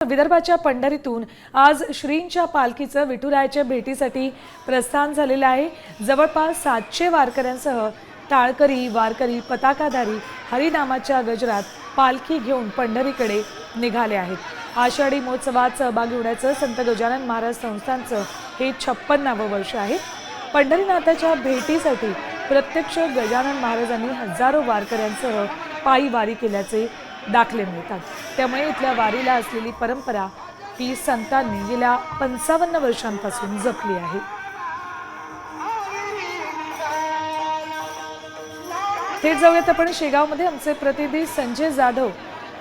विदर्भाच्या पंढरीतून आज श्रींच्या पालखीचं विठुरायाच्या भेटीसाठी प्रस्थान झालेलं आहे। जवळपास 700 वारकऱ्यांसह टाळकरी, वारकरी, पताकाधारी हरिनामाच्या गजरात पालखी घेऊन पंढरीकडे निघाले आहेत। आषाढी महोत्सवात सहभागी होण्याचं संत गजानन महाराज संस्थानचं हे 56वे वर्ष आहे। पंढरीनाथाच्या भेटीसाठी प्रत्यक्ष गजानन महाराजांनी हजारो वारकऱ्यांसह पायी वारी केल्याचे दाखले मिळतात। त्यामुळे इथल्या वारीला असलेली परंपरा ही संतांनी गेल्या 55 वर्षांपासून जपली आहे। थेट जाऊयात आपण शेगावमध्ये आमचे प्रतिनिधी संजय जाधव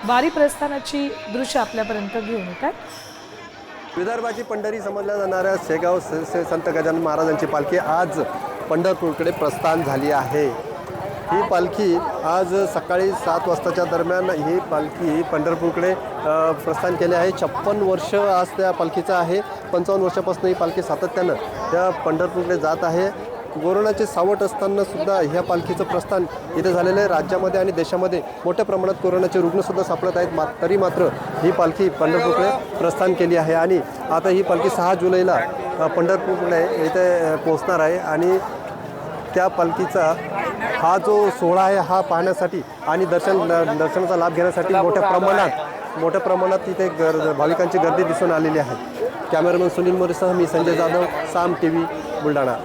वारी प्रस्थानाची दृश्य आपल्यापर्यंत घेऊन येतात। विदर्भाची पंढरी समजल्या जाणाऱ्या शेगाव संत गजानन महाराजांची पालखी आज पंढरपूरकडे प्रस्थान झाली आहे। ही पालखी आज सकाळी 7 वाजताच्या दरम्यान ही पालखी पंढरपूरकडे प्रस्थान केले आहे। 56 वर्ष आज त्या पालखीचं आहे। 55 वर्षापासून ही पालखी सातत्यानं त्या पंढरपूरकडे जात आहे। कोरोनाचे सावट असताना सुद्धा ह्या पालखीचं प्रस्थान इथे झालेलं आहे। राज्यामध्ये आणि देशामध्ये मोठ्या प्रमाणात कोरोनाचे रुग्णसुद्धा सापडत आहेत, तरी मात्र ही पालखी पंढरपूरकडे प्रस्थान केली आहे आणि आता ही पालखी 6 जुलैला पंढरपूरकडे इथे पोहोचणार आहे आणि त्या पालखीचा हा जो सोहळा आहे हा पाहण्यासाठी आणि दर्शनाचा लाभ घेण्यासाठी मोठ्या प्रमाणात इथे भाविकांची गर्दी दिसून आलेली आहे। कॅमेरामन सुनील मोरेसह मी संजय जाधव, साम टीव्ही, बुलढाणा।